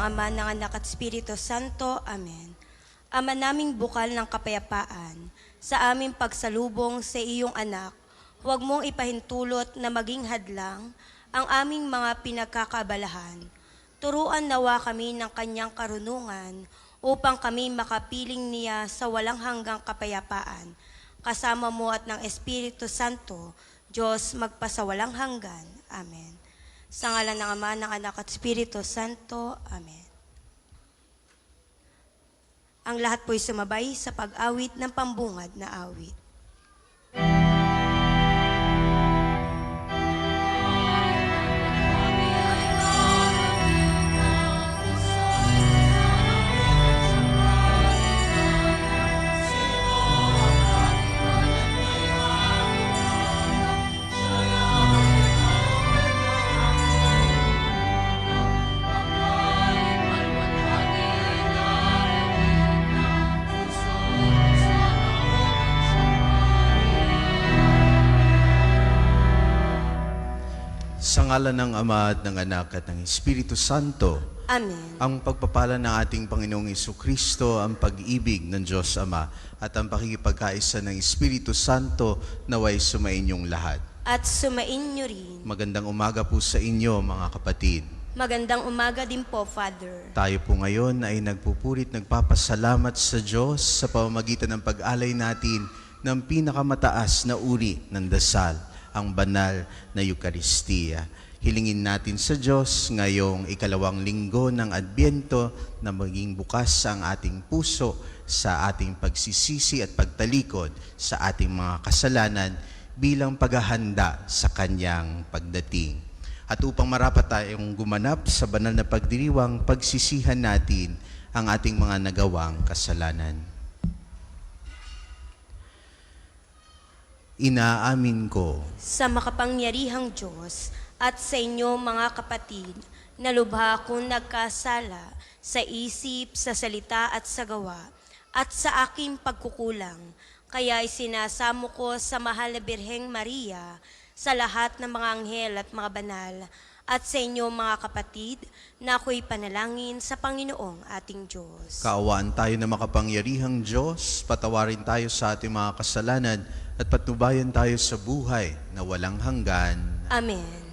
Ama, ng Anak at Espiritu Santo. Amen. Ama naming bukal ng kapayapaan, sa aming pagsalubong sa iyong anak, huwag mong ipahintulot na maging hadlang ang aming mga pinagkakaabalahan. Turuan nawa kami ng kanyang karunungan upang kami makapiling niya sa walang hanggang kapayapaan. Kasama mo at ng Espiritu Santo, Diyos magpasawalang hanggan. Amen. Sa ngalan ng Ama, ng Anak at Espiritu Santo. Amen. Ang lahat po'y sumabay sa pag-awit ng pambungad na awit. Sa ngalan ng Ama at ng Anak at ng Espiritu Santo. Amen. Ang pagpapala ng ating Panginoong Jesucristo, ang pag-ibig ng Diyos Ama at ang pakikipagkaisa ng Espiritu Santo naway sumainyong lahat. At sumainyo rin. Magandang umaga po sa inyo, mga kapatid. Magandang umaga din po, Father. Tayo po ngayon ay nagpupurit, nagpapasalamat sa Diyos sa pamamagitan ng pag-alay natin ng pinakamataas na uri ng dasal, ang banal na Eukaristiya. Hilingin natin sa Diyos ngayong ikalawang linggo ng Adbyento na maging bukas ang ating puso sa ating pagsisisi at pagtalikod sa ating mga kasalanan bilang paghahanda sa Kanyang pagdating. At upang marapat tayong gumanap sa banal na pagdiriwang, pagsisihan natin ang ating mga nagawang kasalanan. Inaamin ko Sa makapangyarihang Diyos at sa inyo mga kapatid, na lubha akong nagkasala sa isip, sa salita at sa gawa, at sa aking pagkukulang. Kaya isinasamo ko sa mahal na Birheng Maria, sa lahat ng mga anghel at mga banal, at sa inyo mga kapatid, na ako'y panalangin sa Panginoong ating Diyos. kaawaan tayo na makapangyarihang Diyos, patawarin tayo sa ating mga kasalanan, at patnubayan tayo sa buhay na walang hanggan. Amen.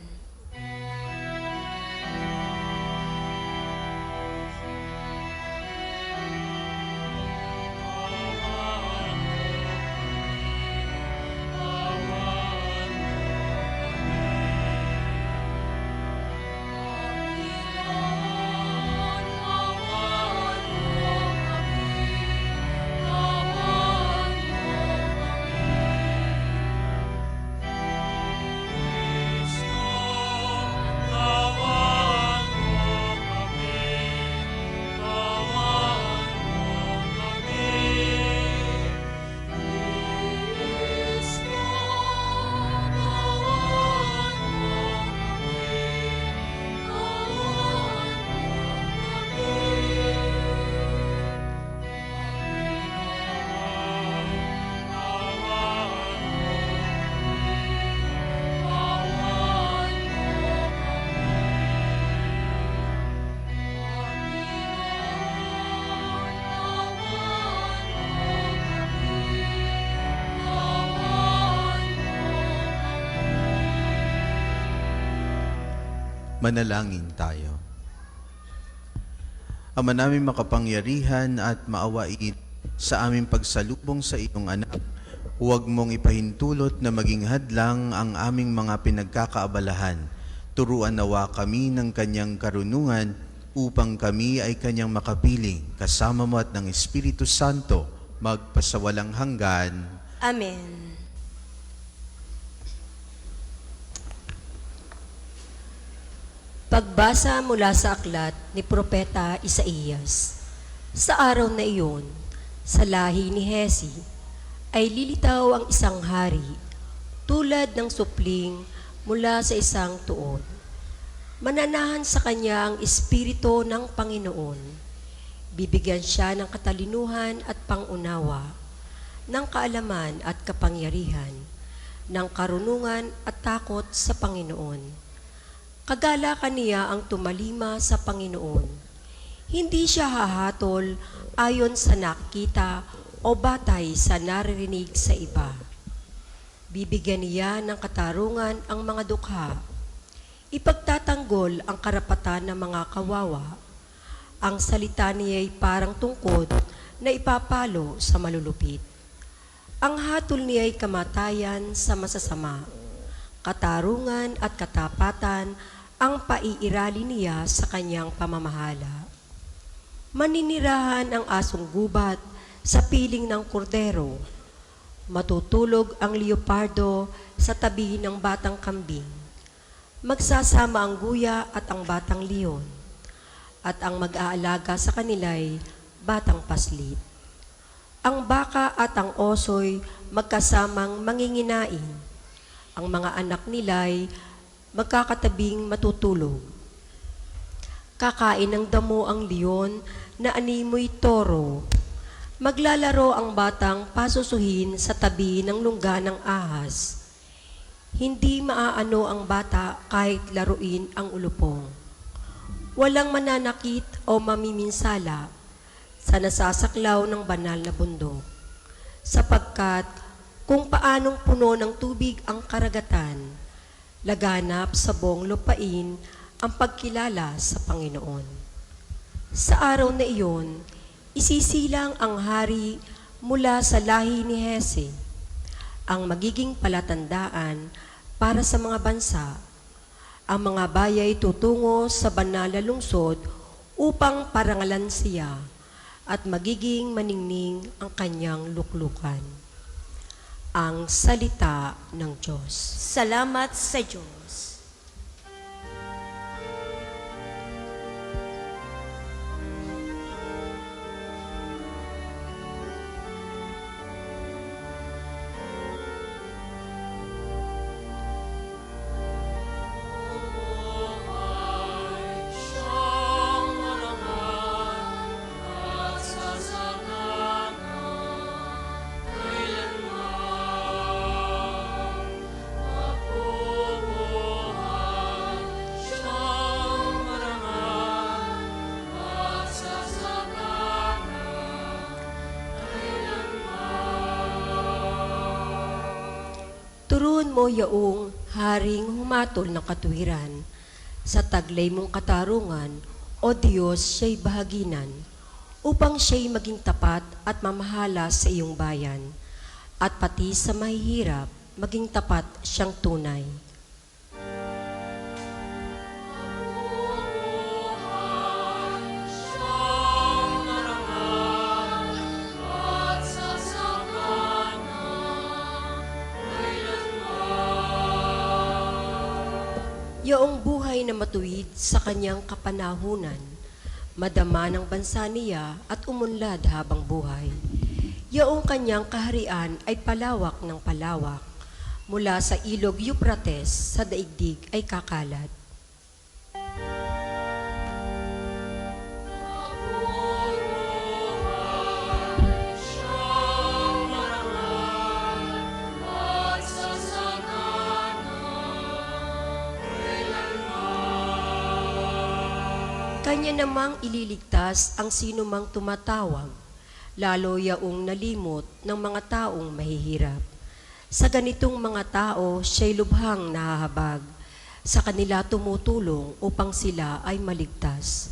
Manalangin tayo. Ama namin makapangyarihan at maawain, sa aming pagsalubong sa iyong anak, huwag mong ipahintulot na maging hadlang ang aming mga pinagkakaabalahan. Turuan nawa kami ng kanyang karunungan upang kami ay kanyang makapiling, kasama mo at ng Espiritu Santo, magpasawalang hanggan. Amen. Pagbasa mula sa aklat ni Propeta Isaías. Sa araw na iyon, sa lahi ni Hesi, ay lilitaw ang isang hari, tulad ng supling mula sa isang tuon. Mananahan sa kanya ang Espiritu ng Panginoon. Bibigyan siya ng katalinuhan at pangunawa, ng kaalaman at kapangyarihan, ng karunungan at takot sa Panginoon. Kagalakan niya ang tumalima sa Panginoon. Hindi siya hahatol ayon sa nakikita o batay sa naririnig sa iba. Bibigyan niya ng katarungan ang mga dukha. Ipagtatanggol ang karapatan ng mga kawawa. Ang salita niya ay parang tungkod na ipapalo sa malulupit. Ang hatol niya ay kamatayan sa masasama. Katarungan at katapatan ang paiirali niya sa kanyang pamamahala. Maninirahan ang asong gubat sa piling ng kordero. Matutulog ang leopardo sa tabi ng batang kambing. Magsasama ang guya at ang batang leon. At ang mag-aalaga sa kanila'y batang paslit. Ang baka at ang oso'y magkasamang manginginain. Ang mga anak nila'y magkakatabing matutulog. Kakain ng damo ang leon na animoy toro. Maglalaro ang batang pasusuhin sa tabi ng lungga ng ahas. Hindi maaano ang bata kahit laruin ang ulupong. Walang mananakit o mamiminsala sa nasasaklaw ng banal na bundok. Sapagkat kung paanong puno ng tubig ang karagatan, laganap sa buong lupain ang pagkilala sa Panginoon. Sa araw na iyon, isisilang ang hari mula sa lahi ni Hese, ang magiging palatandaan para sa mga bansa. Ang mga bayay tutungo sa banal na lungsod upang parangalan siya at magiging maningning ang kanyang luklukan. Ang salita ng Diyos. Salamat sa Diyos. Turuan mo yaong haring humatol ng katuwiran. Sa taglay mong katarungan, O Diyos, siya'y bahaginan, upang siya'y maging tapat at mamahala sa iyong bayan, at pati sa mahihirap, maging tapat siyang tunay. Yaong buhay na matuwid sa kanyang kapanahunan, madama ng bansa niya at umunlad habang buhay. Yaong kanyang kaharian ay palawak ng palawak, mula sa ilog Euphrates sa daigdig ay kakalat. Kanya namang ililigtas ang sinumang tumatawag, lalo yaong nalimot ng mga taong mahihirap. Sa ganitong mga tao, siya'y lubhang nahahabag. Sa kanila tumutulong upang sila ay maligtas.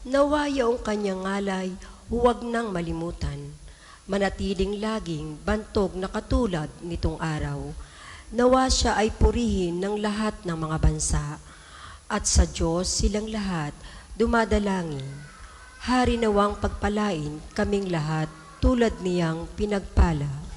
Nawa yaong kanyang ngalay, huwag nang malimutan. Manatiling laging bantog na katulad nitong araw. Nawa siya ay purihin ng lahat ng mga bansa. At sa Diyos silang lahat dumadalangin. Hari nawang pagpalain kaming lahat tulad niyang pinagpala.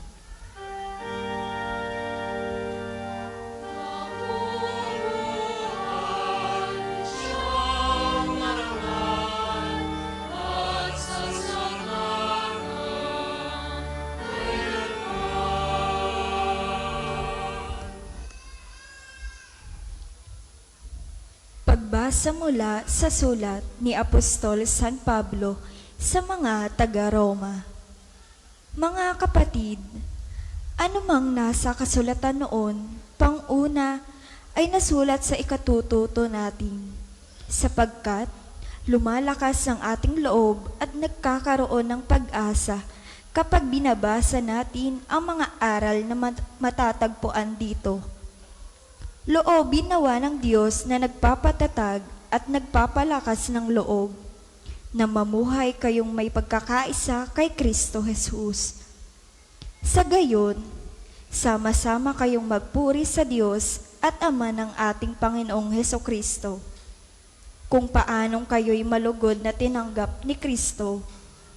Pagbasa mula sa sulat ni Apostol San Pablo sa mga taga-Roma. Mga kapatid, anumang nasa kasulatan noon, pang-una ay nasulat sa ikatututo natin, sapagkat lumalakas ang ating loob at nagkakaroon ng pag-asa kapag binabasa natin ang mga aral na matatagpuan dito. Loobin nawa ng Diyos na nagpapatatag at nagpapalakas ng loob, na mamuhay kayong may pagkakaisa kay Kristo Jesus. Sa gayon, sama-sama kayong magpuri sa Diyos at Ama ng ating Panginoong Hesukristo. Kung paanong kayo'y malugod na tinanggap ni Kristo,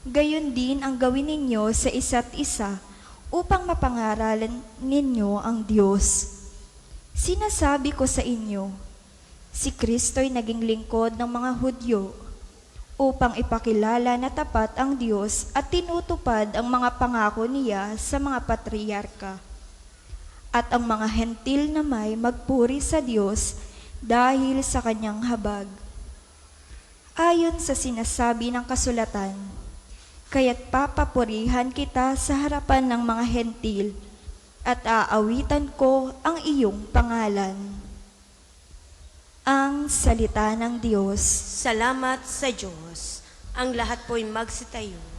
gayon din ang gawin ninyo sa isa't isa upang mapangaralan ninyo ang Diyos. Sinasabi ko sa inyo, si Kristo'y naging lingkod ng mga Hudyo upang ipakilala na tapat ang Diyos at tinutupad ang mga pangako niya sa mga patriarka. At ang mga hentil na may magpuri sa Diyos dahil sa kanyang habag. Ayon sa sinasabi ng kasulatan, kaya't papapurihan kita sa harapan ng mga hentil at aawitan ko ang iyong pangalan. Ang salita ng Diyos. Salamat sa Diyos. Ang lahat po'y magsitayo.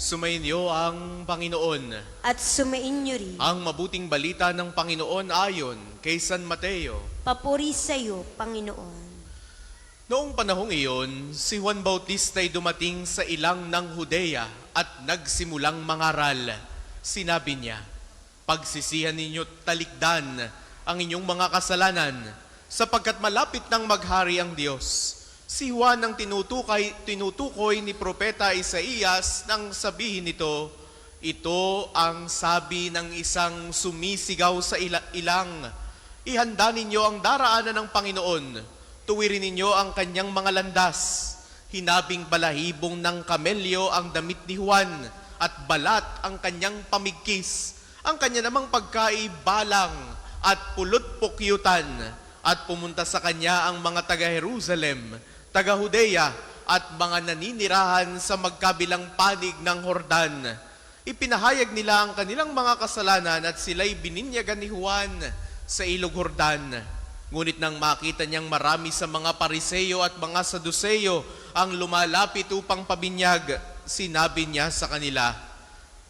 Sumainyo ang Panginoon. At sumainyo rin. Ang mabuting balita ng Panginoon ayon kay San Mateo. Papuri sa iyo, Panginoon. Noong panahong iyon, si Juan Bautista ay dumating sa ilang ng Judea at nagsimulang mangaral. Sinabi niya, pagsisihan ninyo talikdan ang inyong mga kasalanan, sapagkat malapit nang maghari ang Diyos. Si Juan ang tinutukoy ni Propeta Isaías nang sabihin nito, ito ang sabi ng isang sumisigaw sa ilang. Ihanda ninyo ang daraanan ng Panginoon, tuwirin ninyo ang kanyang mga landas. Hinabing balahibong ng kamelyo ang damit ni Juan at balat ang kanyang pamigkis. Ang kanya namang pagkaibalang at pulot-pukyutan at pumunta sa kanya ang mga taga-Jerusalem, taga-Judea at mga naninirahan sa magkabilang panig ng Jordan. Ipinahayag nila ang kanilang mga kasalanan at sila'y bininyagan ni Juan sa ilog Jordan. Ngunit nang makita niyang marami sa mga Pariseo at mga Saduceo ang lumalapit upang pabinyag, sinabi niya sa kanila,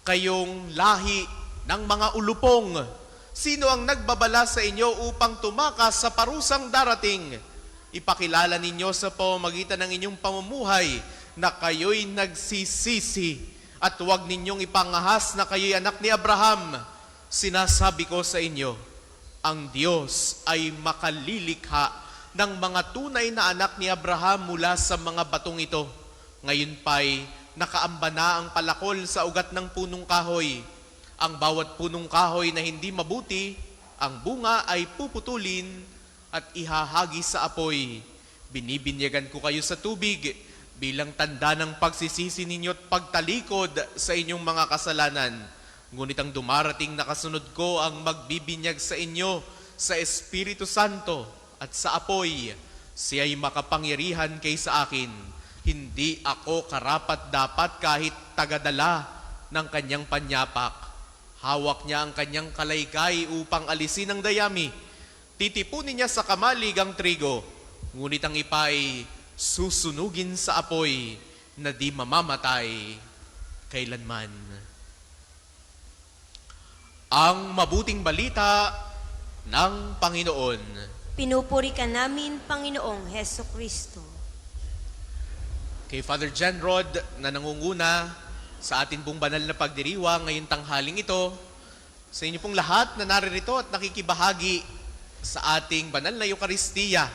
kayong lahi ng mga ulupong, sino ang nagbabala sa inyo upang tumakas sa parusang darating? Ipakilala ninyo sa pamamagitan ng inyong pamumuhay na kayo'y nagsisisi at huwag ninyong ipangahas na kayo'y anak ni Abraham. Sinasabi ko sa inyo, ang Diyos ay makalilikha ng mga tunay na anak ni Abraham mula sa mga batong ito. Ngayon pa'y nakaamba na ang palakol sa ugat ng punong kahoy. Ang bawat punong kahoy na hindi mabuti, ang bunga ay puputulin at ihahagi sa apoy. Binibinyagan ko kayo sa tubig bilang tanda ng pagsisisi ninyo at pagtalikod sa inyong mga kasalanan. Ngunit ang dumarating na kasunod ko ang magbibinyag sa inyo sa Espiritu Santo at sa apoy. Siya'y makapangyarihan kaysa akin. Hindi ako karapat-dapat kahit tagadala ng kanyang panyapak. Hawak niya ang kanyang kalaykay upang alisin ang dayami. Titipunin niya sa kamalig ang trigo, ngunit ang ipa ay susunugin sa apoy na di mamamatay kailanman. Ang mabuting balita ng Panginoon. Pinupuri ka namin, Panginoong Heso Kristo. Kay Father John Rod na nangunguna sa atin pong banal na pagdiriwang ngayong tanghaling ito, sa inyo pong lahat na naririto at nakikibahagi sa ating banal na Eukaristiya,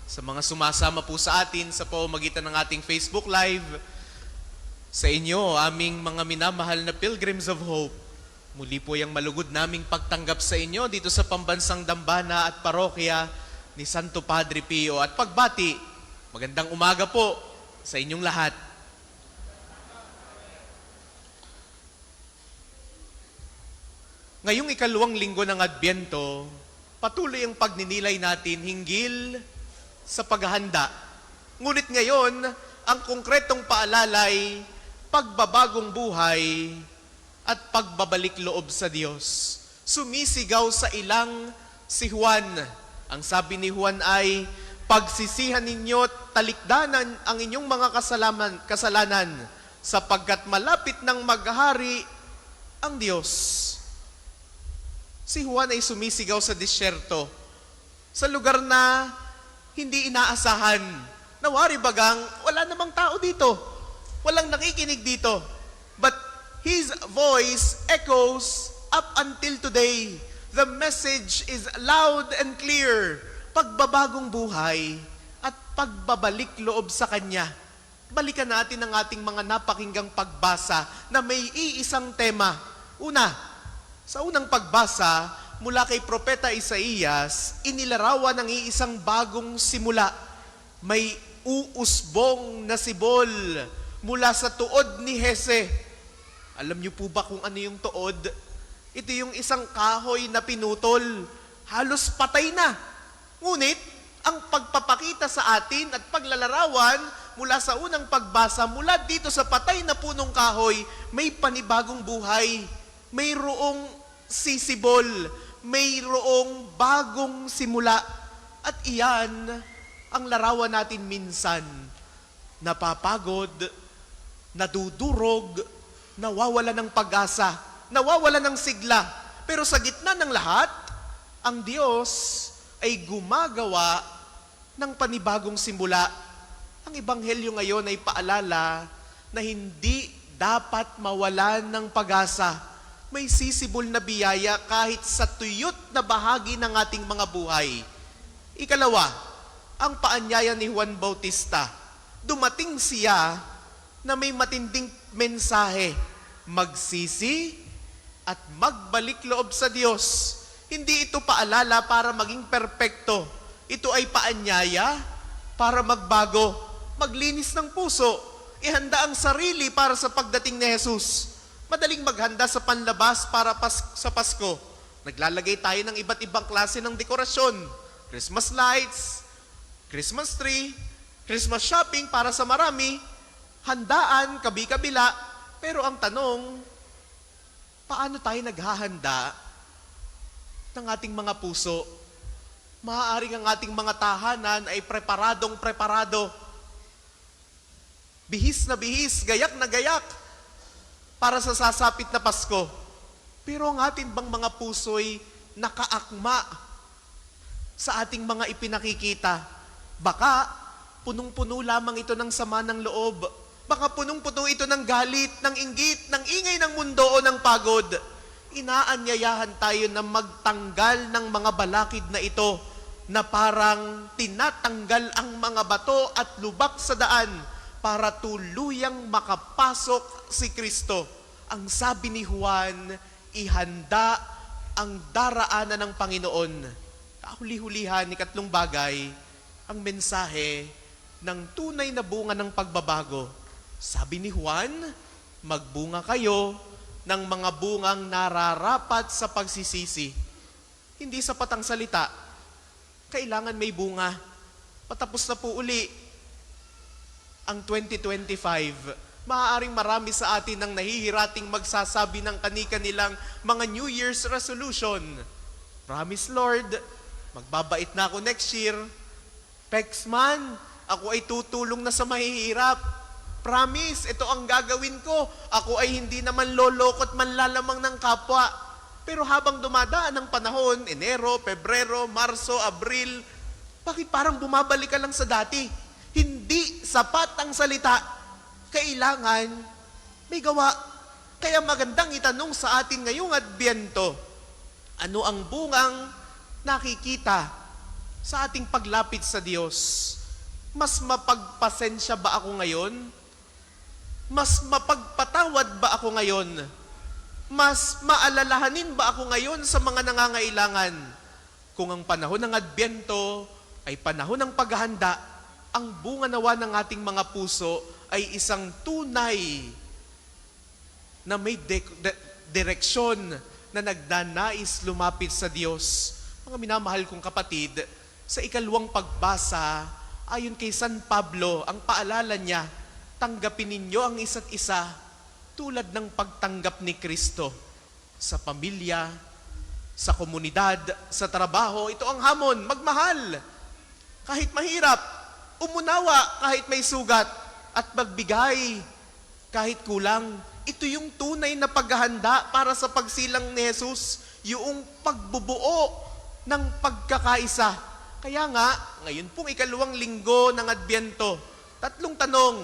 sa mga sumasama po sa atin sa pamamagitan ng ating Facebook Live, sa inyo, aming mga minamahal na Pilgrims of Hope, muli po yung malugod naming pagtanggap sa inyo dito sa pambansang dambana at parokya ni Santo Padre Pio at pagbati. Magandang umaga po sa inyong lahat. Ngayong ikalawang linggo ng Adbyento, patuloy ang pagninilay natin hinggil sa paghahanda. Ngunit ngayon, ang konkretong paalalay, pagbabagong buhay at pagbabalik loob sa Diyos. Sumisigaw sa ilang si Juan. Ang sabi ni Juan ay, pagsisihan ninyo at talikdanan ang inyong mga kasalanan sapagkat malapit ng maghari ang Diyos. Si Juan ay sumisigaw sa disyerto, sa lugar na hindi inaasahan. Nawari bagang wala namang tao dito. Walang nakikinig dito. But his voice echoes up until today. The message is loud and clear. Pagbabagong buhay at pagbabalik loob sa Kanya. Balikan natin ang ating mga napakinggang pagbasa na may iisang tema. Una, sa unang pagbasa, mula kay Propeta Isaías, inilarawan ng iisang bagong simula. May uusbong na sibol mula sa tuod ni Jese. Alam niyo po ba kung ano yung tuod? Ito yung isang kahoy na pinutol. Halos patay na. Ngunit, ang pagpapakita sa atin at paglalarawan mula sa unang pagbasa, mula dito sa patay na punong kahoy, may panibagong buhay. Mayroong sisibol. Mayroong bagong simula. At iyan ang larawan natin minsan. Napapagod, nadudurog, nawawala ng pag-asa, nawawala ng sigla. Pero sa gitna ng lahat, ang Diyos ay gumagawa ng panibagong simula. Ang Ebanghelyo ngayon ay paalala na hindi dapat mawalan ng pag-asa. May sisibol na biyaya kahit sa tuyot na bahagi ng ating mga buhay. Ikalawa, ang paanyaya ni Juan Bautista. Dumating siya na may matinding mensahe, magsisi at magbalik loob sa Diyos. Hindi ito paalala para maging perpekto. Ito ay paanyaya para magbago, maglinis ng puso, ihanda ang sarili para sa pagdating ni Jesus. Madaling maghanda sa panlabas para sa Pasko. Naglalagay tayo ng iba't ibang klase ng dekorasyon. Christmas lights, Christmas tree, Christmas shopping para sa marami, handaan, kabi-kabila. Pero ang tanong, paano tayo naghahanda ng ating mga puso? Maaaring ang ating mga tahanan ay preparado. Bihis na bihis, gayak na gayak para sa sasapit na Pasko. Pero ang ating bang mga puso'y nakaakma sa ating mga ipinakikita? Baka punong-puno lamang ito ng sama ng loob. Baka punong-puno ito ng galit, ng inggit, ng ingay ng mundo o ng pagod. Inaanyayahan tayo na magtanggal ng mga balakid na ito na parang tinatanggal ang mga bato at lubak sa daan para tuluyang makapasok si Kristo. Ang sabi ni Juan, ihanda ang daraanan ng Panginoon. Kahuli-hulihan, ikatlong bagay, ang mensahe ng tunay na bunga ng pagbabago. Sabi ni Juan, magbunga kayo ng mga bungang nararapat sa pagsisisi. Hindi sapat ang salita. Kailangan may bunga. Patapos na po uli ang 2025. Maaaring marami sa atin ang nahihirating magsasabi ng kani-kanilang mga New Year's resolution. Promise, Lord, magbabait na ako next year. Pexman, ako ay tutulong na sa mahihirap. Promise, ito ang gagawin ko. Ako ay hindi naman lolokot manlalamang ng kapwa. Pero habang dumadaan ang panahon, Enero, Pebrero, Marso, Abril, bakit parang bumabalik ka lang sa dati? Hindi sapat ang salita. Kailangan may gawa. Kaya magandang itanong sa atin ngayong Adbyento, ano ang bungang nakikita sa ating paglapit sa Diyos? Mas mapagpasensya ba ako ngayon? Mas mapagpatawad ba ako ngayon? Mas maalalahanin ba ako ngayon sa mga nangangailangan? Kung ang panahon ng Adbyento ay panahon ng paghahanda, ang bunga nawa ng ating mga puso ay isang tunay na may direksyon na nagdanais lumapit sa Diyos. Mga minamahal kong kapatid, sa ikalawang pagbasa, ayon kay San Pablo, ang paalala niya, tanggapin ninyo ang isa't isa tulad ng pagtanggap ni Kristo. Sa pamilya, sa komunidad, sa trabaho, ito ang hamon, magmahal. Kahit mahirap, umunawa kahit may sugat, at magbigay kahit kulang. Ito yung tunay na paghahanda para sa pagsilang ni Jesus, yung pagbubuo ng pagkakaisa. Kaya nga, ngayon pong ikalawang linggo ng Adbyento, 3 tanong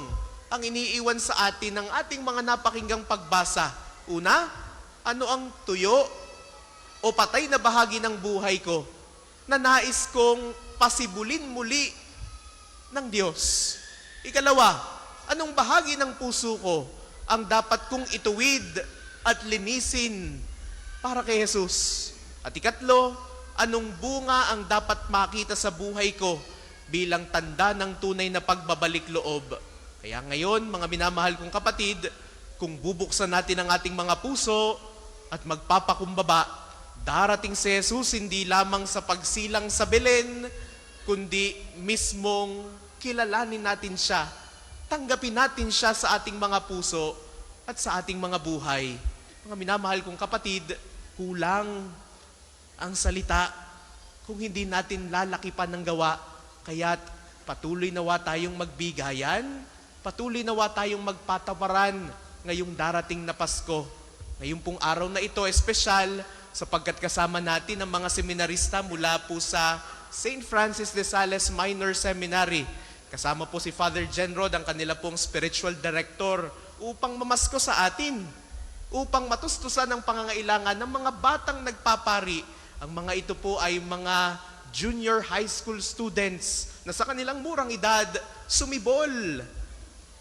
ang iniiwan sa atin ng ating mga napakinggang pagbasa. Una, ano ang tuyo o patay na bahagi ng buhay ko na nais kong pasibulin muli ng Diyos? Ikalawa, anong bahagi ng puso ko ang dapat kong ituwid at linisin para kay Jesus? At ikatlo, anong bunga ang dapat makita sa buhay ko bilang tanda ng tunay na pagbabalik loob? Kaya ngayon, mga minamahal kong kapatid, kung bubuksan natin ang ating mga puso at magpapakumbaba, darating si Jesus hindi lamang sa pagsilang sa Belen, kundi mismong kilalanin natin siya. Tanggapin natin siya sa ating mga puso at sa ating mga buhay. Mga minamahal kong kapatid, kulang ang salita kung hindi natin lalakipan ng gawa. Kaya't patuloy nawa tayong magbigayan, patuloy nawa tayong magpatawaran ngayong darating na Pasko. Ngayong pong araw na ito, espesyal sapagkat kasama natin ang mga seminarista mula po sa St. Francis de Sales Minor Seminary. Kasama po si Father Genrod, ang kanila pong spiritual director, upang mamasko sa atin, upang matustusan ang pangangailangan ng mga batang nagpapari. Ang mga ito po ay mga junior high school students na sa kanilang murang edad, sumibol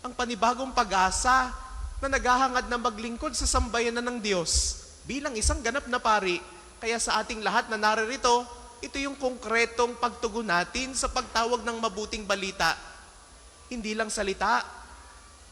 ang panibagong pag-asa na naghahangad na maglingkod sa sambayanan ng Diyos bilang isang ganap na pari. Kaya sa ating lahat na naririto, ito yung konkretong pagtugon natin sa pagtawag ng mabuting balita. Hindi lang salita,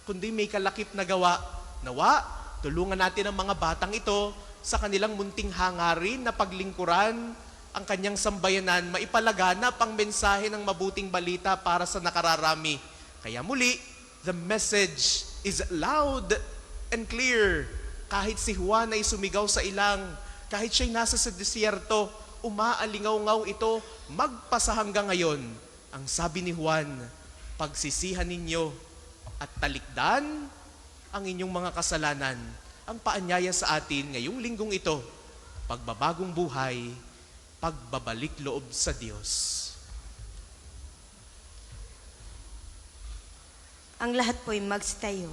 kundi may kalakip na gawa. Nawa, tulungan natin ang mga batang ito sa kanilang munting hangarin na paglingkuran ang kanyang sambayanan, maipalaganap ang mensahe ng mabuting balita para sa nakararami. Kaya muli, the message is loud and clear. Kahit si Juan ay sumigaw sa ilang, kahit siya'y nasa sa disyerto, umaalingaw-ngaw ito, magpasa hanggang ngayon. Ang sabi ni Juan, pagsisihan ninyo at talikdan ang inyong mga kasalanan. Ang paanyaya sa atin ngayong linggong ito, pagbabagong buhay, pagbabalik loob sa Diyos. Ang lahat po'y magstayo.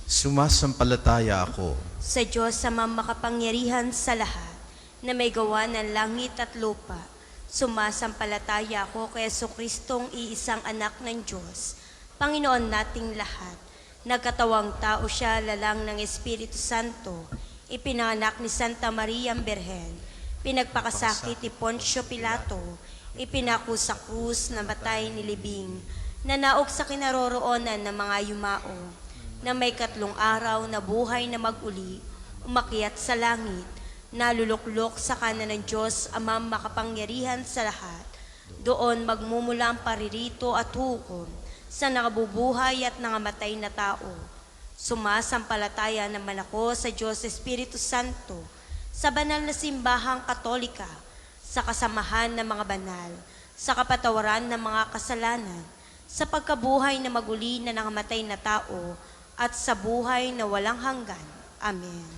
Sumasampalataya ako Sa Diyos sa makapangyarihan sa lahat, na may gawa ng langit at lupa, sumasampalataya ako kay Jesucristong iisang anak ng Diyos, Panginoon nating lahat. Nagkatawang tao siya, lalang ng Espiritu Santo, ipinanganak ni Santa Maria Birhen, pinagpakasakit ni Poncio Pilato, ipinako sa krus, namatay, nilibing, nanaog sa kinaroroonan ng mga yumao, na may 3 araw na buhay na mag-uli, umakyat sa langit, naluluklok sa kanan ng Diyos, Amang makapangyarihan sa lahat. Doon magmumula ang paririto at hukom sa nakabubuhay at nangamatay na tao. Sumasampalataya naman ako sa Diyos Espiritu Santo, sa banal na simbahang Katolika, sa kasamahan ng mga banal, sa kapatawaran ng mga kasalanan, sa pagkabuhay na maguli na nangamatay na tao, at sa buhay na walang hanggan. Amen.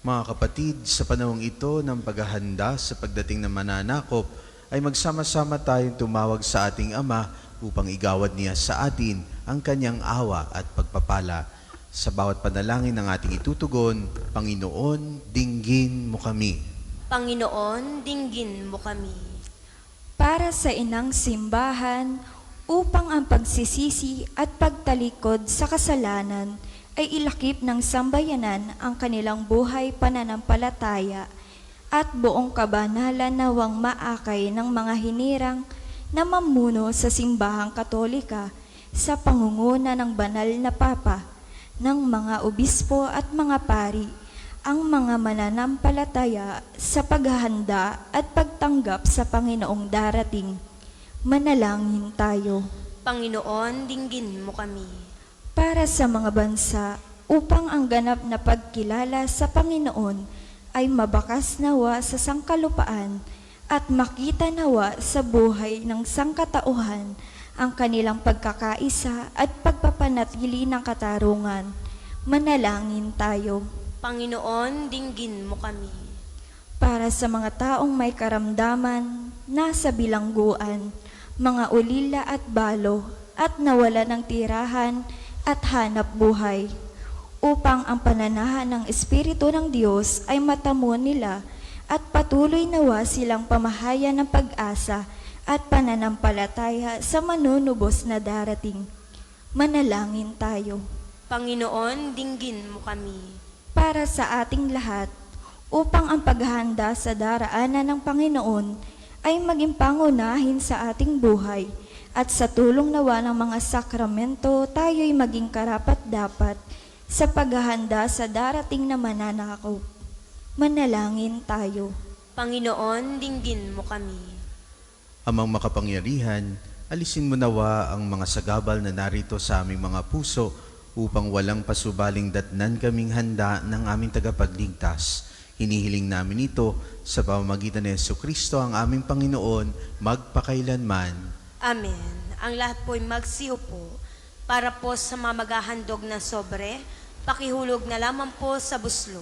Mga kapatid, sa panahong ito ng paghahanda sa pagdating ng mananakop, ay magsama-sama tayong tumawag sa ating Ama upang igawad niya sa atin ang kanyang awa at pagpapala. Sa bawat panalangin ng ating itutugon, Panginoon, dinggin mo kami. Panginoon, dinggin mo kami. Para sa inang simbahan, upang ang pagsisisi at pagtalikod sa kasalanan ay ilakip ng sambayanan ang kanilang buhay pananampalataya at buong kabanalan nawang maakay ng mga hinirang na mamuno sa simbahang katolika sa pangunguna ng banal na papa, ng mga obispo at mga pari, ang mga mananampalataya sa paghahanda at pagtanggap sa Panginoong darating. Manalangin tayo. Panginoon, dinggin mo kami. Para sa mga bansa, upang ang ganap na pagkilala sa Panginoon ay mabakas nawa sa sangkalupaan at makita nawa sa buhay ng sangkatauhan ang kanilang pagkakaisa at pagpapanatili ng katarungan. Manalangin tayo. Panginoon, dinggin mo kami. Para sa mga taong may karamdaman, nasa bilangguan, mga ulila at balo, at nawala ng tirahan at hanap buhay, upang ang pananahan ng Espiritu ng Diyos ay matamo nila at patuloy nawa silang pamahayan ng pag-asa at pananampalataya sa manunubos na darating. Manalangin tayo. Panginoon, dinggin mo kami. Para sa ating lahat, upang ang paghahanda sa daraanan ng Panginoon ay maging pangunahin sa ating buhay at sa tulong nawa ng mga sakramento tayo'y maging karapat-dapat sa paghahanda sa darating na mananakop. Manalangin tayo. Panginoon, dinggin mo kami. Amang makapangyarihan, alisin mo nawa ang mga sagabal na narito sa aming mga puso upang walang pasubaling datnan kaming handa ng aming tagapagligtas. Hinihiling namin ito sa pamamagitan ni Jesucristo ang aming Panginoon magpakailanman. Amen. Ang lahat po'y magsiupo. Para po sa mga maghahandog na sobre, pakihulog na lamang po sa buslo.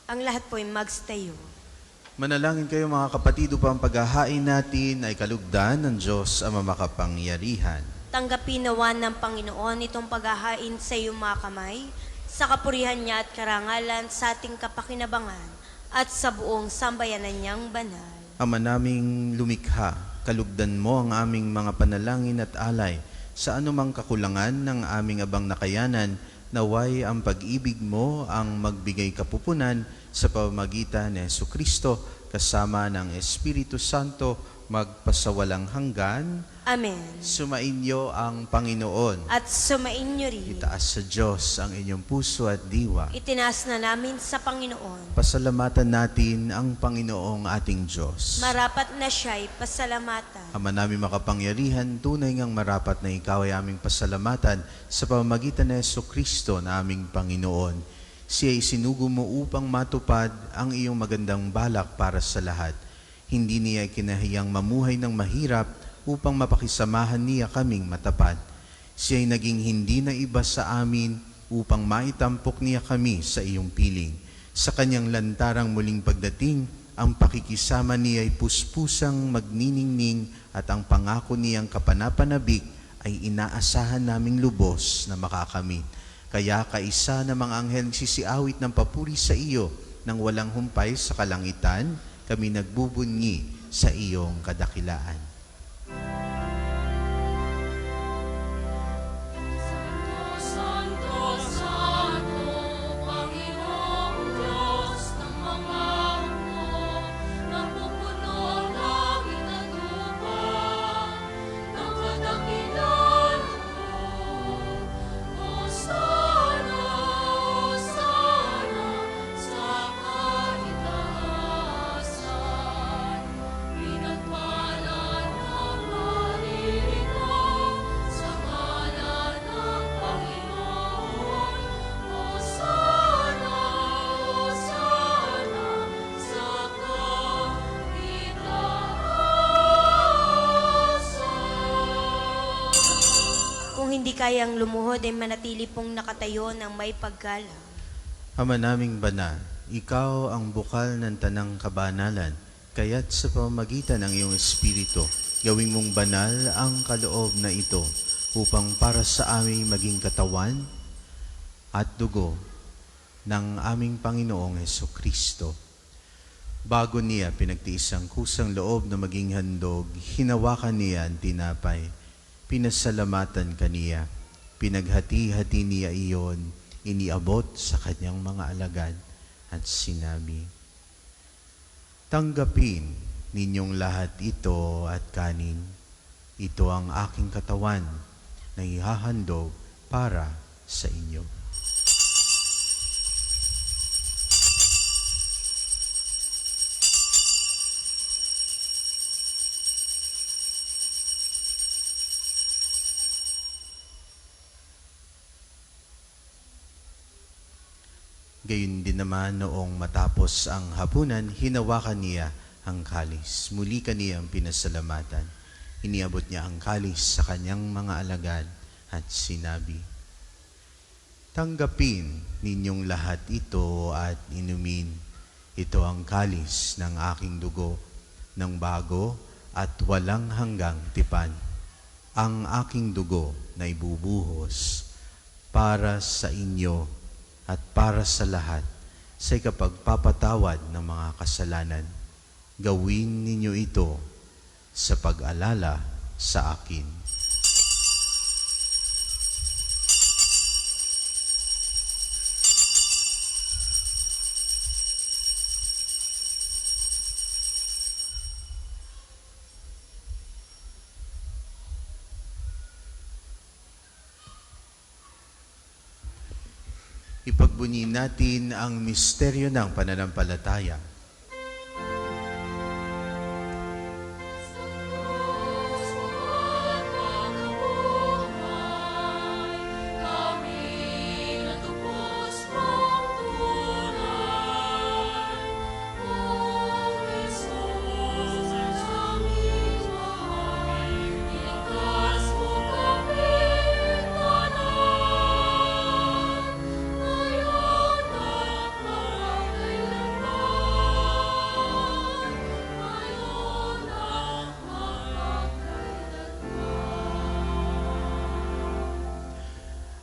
Ang lahat po'y magstayo. Manalangin kayo mga kapatid upang paghahain natin ay kalugdan ng Diyos ang makapangyarihan. Tanggapin nawa ng Panginoon itong paghahain sa iyong mga kamay, sa kapurihan niya at karangalan sa ating kapakinabangan at sa buong sambayanan niyang banal. Ama naming lumikha, kalugdan mo ang aming mga panalangin at alay sa anumang kakulangan ng aming abang nakayanan. Naway ang pag-ibig mo ang magbigay kapupunan sa pamamagitan ni Jesucristo kasama ng Espiritu Santo magpasawalang hanggan. Amen. Sumainyo ang Panginoon. At sumainyo rin. Itaas sa Diyos ang inyong puso at diwa. Itinaas na namin sa Panginoon. Pasalamatan natin ang Panginoong ating Diyos. Marapat na siya'y pasalamatan. Ama namin makapangyarihan, tunay ngang marapat na ikaw ay aming pasalamatan sa pamamagitan ni Jesucristo na aming Panginoon. Siya ay sinugo mo upang matupad ang iyong magandang balak para sa lahat. Hindi niya kinahiyang mamuhay ng mahirap upang mapakisamahan niya kaming matapat. Siya ay naging hindi na iba sa amin upang maitampok niya kami sa iyong piling. Sa kanyang lantarang muling pagdating, ang pakikisama niya ay puspusang magniningning at ang pangako niyang kapanapanabik ay inaasahan naming lubos na makakamit. Kaya kaisa ng mga anghel sisiawit ng papuri sa iyo nang walang humpay sa kalangitan, kami nagbubunyi sa iyong kadakilaan. Santo, Santo, Panginoong Diyos ng mga hukbo, napupuno ang langit at lupa ng kadakilan mo. Hosana, Hosana, sa kaitaasan. Pinagpala ng maririto sa ngalan ng Panginoon. Hosana, Hosana, sa kaitaasan. Kung hindi kayang lumuhod ay manatili pong nakatayo ng may paggalang. Ama naming banal, ikaw ang bukal ng tanang kabanalan, kaya't sa pamamagitan ng iyong Espiritu, gawing mong banal ang kaloob na ito, upang para sa aming maging katawan at dugo ng aming Panginoong Hesukristo. Bago niya pinagtiis ang kusang loob na maging handog, hinawakan niya ang tinapay, pinasalamatan kaniya, pinaghati-hati niya iyon, iniabot sa kanyang mga alagad at sinabi, "Tanggapin ninyong lahat ito at kanin. Ito ang aking katawan na ihahandog para sa inyo." Gayun din naman noong matapos ang hapunan, hinawakan niya ang kalis. Muli kaniyang pinasalamatan. Iniabot niya ang kalis sa kanyang mga alagad at sinabi, "Tanggapin ninyong lahat ito at inumin. Ito ang kalis ng aking dugo, ng bago at walang hanggang tipan. Ang aking dugo na ibubuhos para sa inyo at para sa lahat sa ikapagpapatawad ng mga kasalanan. Gawin ninyo ito sa pag-alala sa akin." Ipagbunyi natin ang misteryo ng pananampalataya. Kami natupos mong tulad. O Jesus, sa aming mahal, iligtas mo kami tanan. Ngayon at magpakailanman. Ngayon at magpakailanman.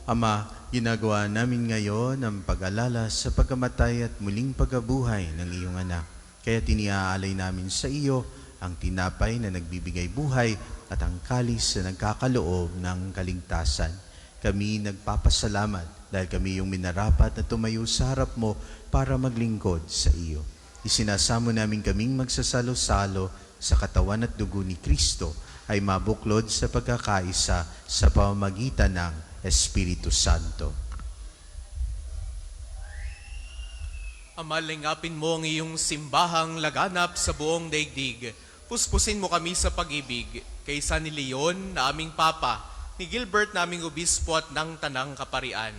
Ama, ginagawa namin ngayon ang pag-alala sa pagkamatay at muling pagkabuhay ng iyong anak. Kaya tiniaalay namin sa iyo ang tinapay na nagbibigay buhay at ang kalis na nagkakaloob ng kaligtasan. Kami nagpapasalamat dahil kami yung minarapat na tumayo sa harap mo para maglingkod sa iyo. Isinasamo namin kaming magsasalo-salo sa katawan at dugo ni Kristo ay mabuklod sa pagkakaisa sa pamamagitan ng Espiritu Santo. Ama, lingapin mo ang iyong simbahang laganap sa buong daigdig. Puspusin mo kami sa pag-ibig, kaysa ni Leon na aming Papa, ni Gilbert na aming Obispo at ng Tanang Kaparian.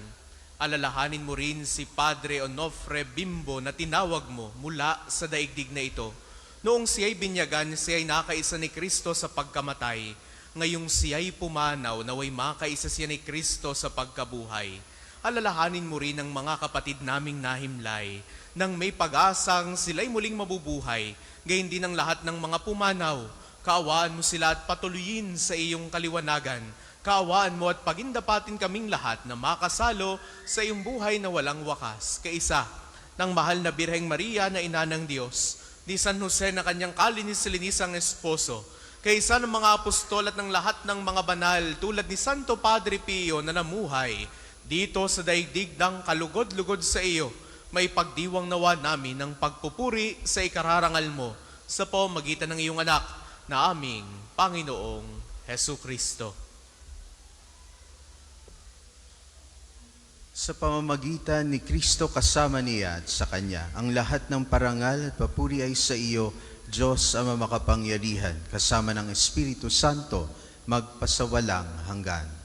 Alalahanin mo rin si Padre Onofre Bimbo na tinawag mo mula sa daigdig na ito. Noong siya'y binyagan, siya'y nakaisa ni Kristo sa pagkamatay. Ngayong siya'y pumanaw, naway makaisa siya ni Kristo sa pagkabuhay. Alalahanin mo rin ang mga kapatid naming nahimlay, nang may pag-asang sila'y muling mabubuhay, gayon din ang lahat ng mga pumanaw. Kaawaan mo sila at patuloyin sa iyong kaliwanagan. Kaawaan mo at pagindapatin kaming lahat na makasalo sa iyong buhay na walang wakas. Kaisa ng mahal na Birheng Maria na Ina ng Diyos, ni San Jose na kanyang kalinis-linisang esposo, kaysa ng mga apostol at ng lahat ng mga banal tulad ni Santo Padre Pio na namuhay dito sa daigdig ng kalugod-lugod sa iyo, may pagdiwang nawa namin ng pagpupuri sa ikararangal mo sa pamamagitan ng iyong anak na aming Panginoong Hesu Kristo. Sa pamamagitan ni Kristo kasama niya at sa Kanya, ang lahat ng parangal at papuri ay sa iyo, Diyos Ama makapangyarihan, kasama ng Espiritu Santo, magpasawalang hanggan.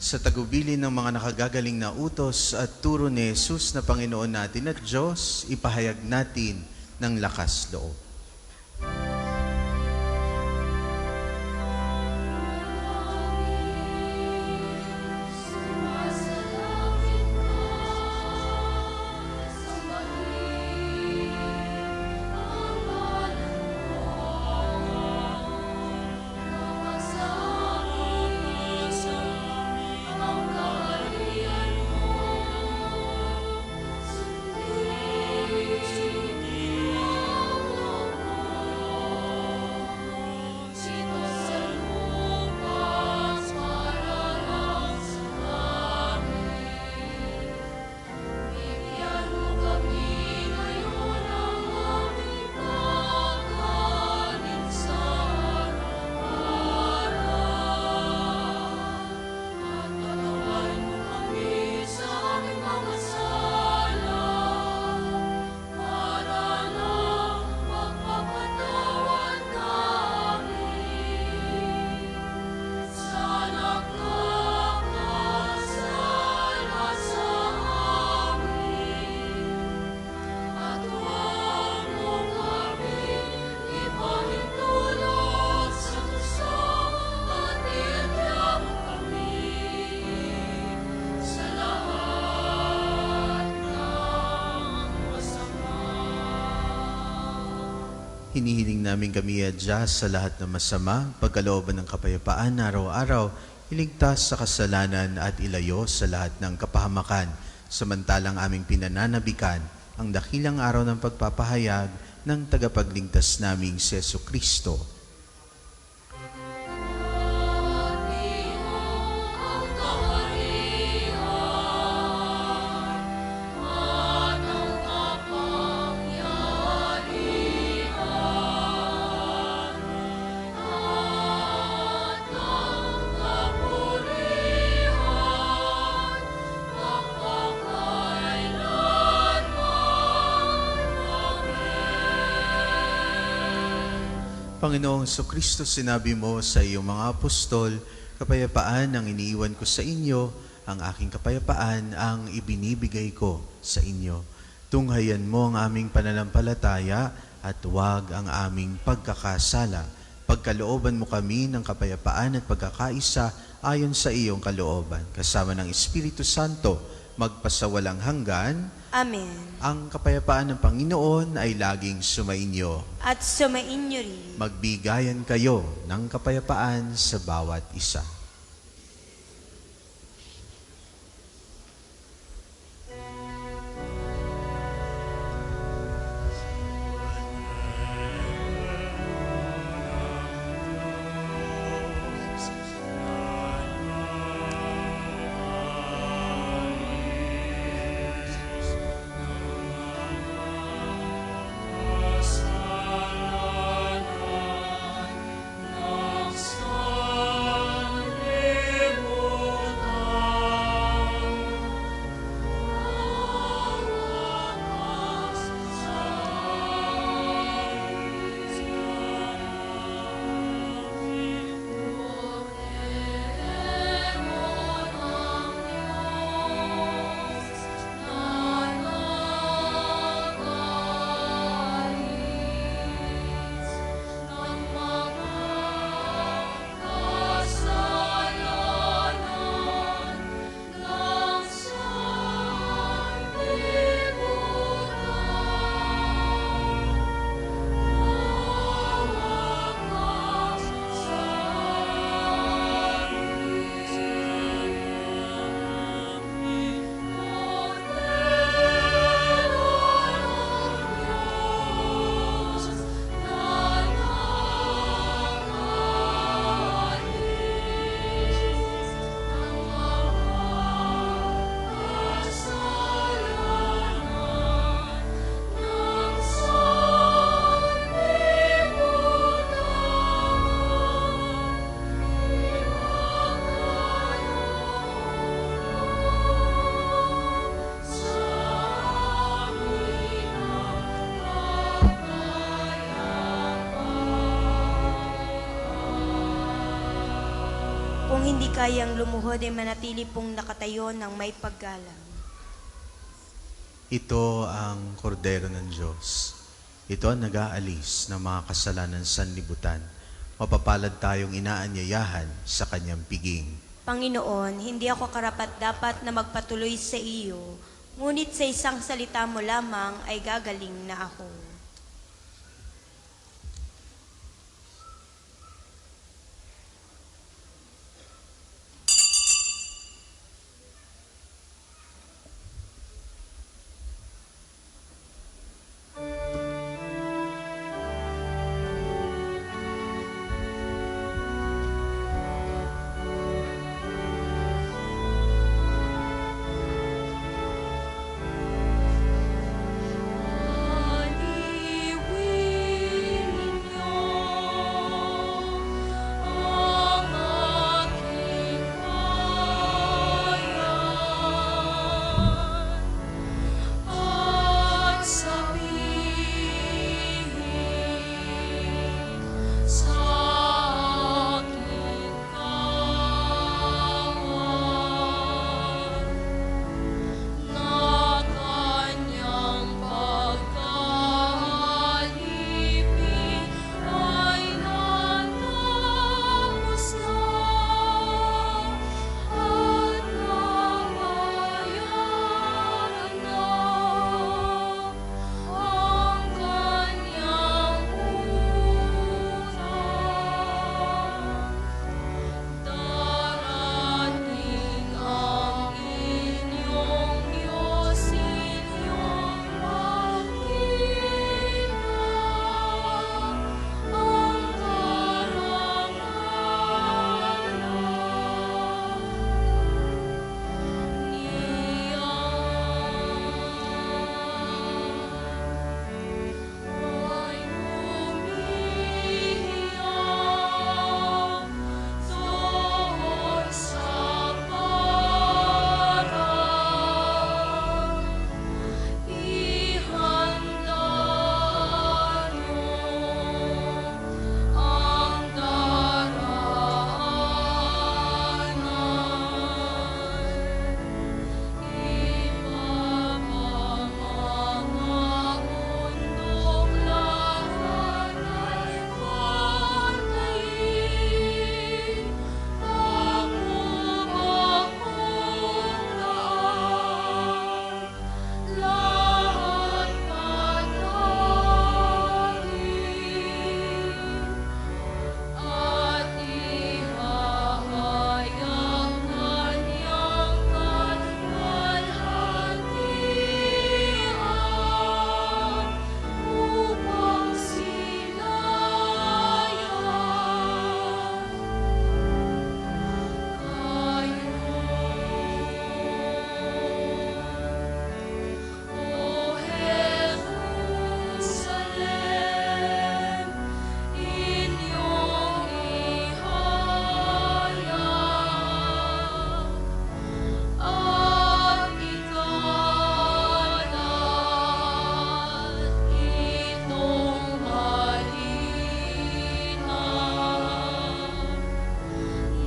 Sa tagubilin ng mga nakagagaling na utos at turo ni Jesus na Panginoon natin at Diyos, ipahayag natin ng lakas loob. Hinihiling namin kami adya sa lahat ng masama, pagkalooban ng kapayapaan na araw-araw, iligtas sa kasalanan at ilayo sa lahat ng kapahamakan, samantalang aming pinananabikan ang dakilang araw ng pagpapahayag ng tagapagligtas naming si Yesu Kristo. Panginoong Jesucristo, sinabi mo sa iyong mga apostol, kapayapaan ang iniiwan ko sa inyo, ang aking kapayapaan ang ibinibigay ko sa inyo. Tunghayan mo ang aming pananampalataya at huwag ang aming pagkakasala. Pagkalooban mo kami ng kapayapaan at pagkakaisa ayon sa iyong kalooban. Kasama ng Espiritu Santo, magpasawalang hanggan. Amen. Ang kapayapaan ng Panginoon ay laging sumainyo. At sumainyo rin. Magbigayan kayo ng kapayapaan sa bawat isa. hindi kayang lumuhod ay manatili pong nakatayo ng may paggalang. Ito ang kordero ng Diyos. Ito ang nag-aalis ng mga kasalanan sa sanlibutan. Mapapalad tayong inaanyayahan sa kanyang piging. Panginoon, hindi ako karapat-dapat na magpatuloy sa iyo, ngunit sa isang salita mo lamang ay gagaling na ako. Aliwin niyo ang aking bayan at sabihin sa aking kawan na kanyang pagkalipin ay natapos na at nabayaran na ang kanyang utang. Darating ang inyong Diyos, inyong makita ang karangalan niya. Ay umiiyak doon sa parang ihanda niyo ang daraanan. Ipapamamahundog lahat ay pantayin. Takubang ulaan, lahat patayin. At ihahayag kanyang kalwalhatian upang silayan kayo. O Jerusalem, inyong ihayag at ikalat itong malinaw.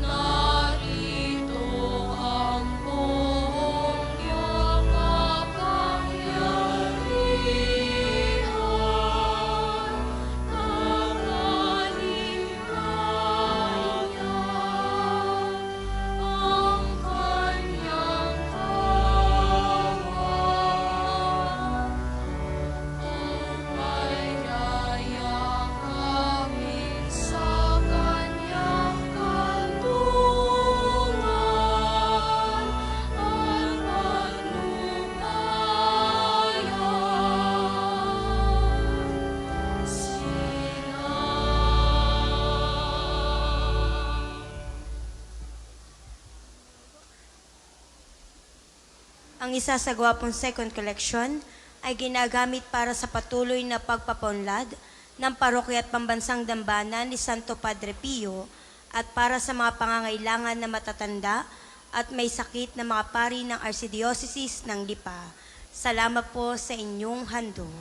Narito ang buong iyong kapangyarihan, nakalimutan niya ang kanyang kawan upay yayakapin sa kanyang kanlungan at patnubayan sila. Ang isa sa gwapong second collection ay ginagamit para sa patuloy na pagpapaunlad ng parokya at pambansang dambana ni Santo Padre Pio at para sa mga pangangailangan na matatanda at may sakit na mga pari ng Archdiocese ng Lipa. Salamat po sa inyong handog.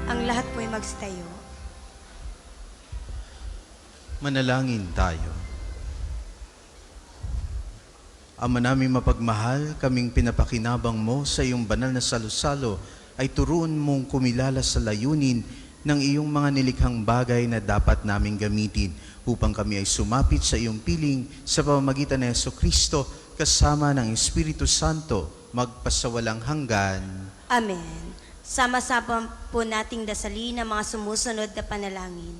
Ang lahat po'y magstayo. Manalangin tayo. Ama naming mapagmahal, kaming pinapakinabang mo sa iyong banal na salo-salo ay turuan mong kumilala sa layunin ng iyong mga nilikhang bagay na dapat naming gamitin upang kami ay sumapit sa iyong piling sa pamamagitan ng Jesucristo kasama ng Espiritu Santo magpasawalang hanggan. Amen. Sama-sama po nating dasalin ang mga sumusunod na panalangin.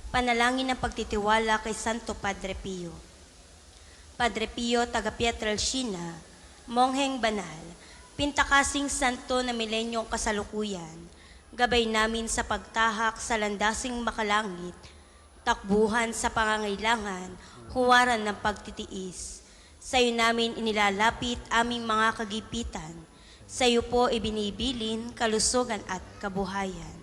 Panalangin ng pagtitiwala kay Santo Padre Pio. Padre Pio, taga Pietrelcina, Mongheng Banal, pintakasing santo na milenyong kasalukuyan, gabay namin sa pagtahak sa landasing makalangit, takbuhan sa pangangailangan, huwaran ng pagtitiis. Sa iyo namin inilalapit aming mga kagipitan, sa iyo po ibinibilin kalusugan at kabuhayan.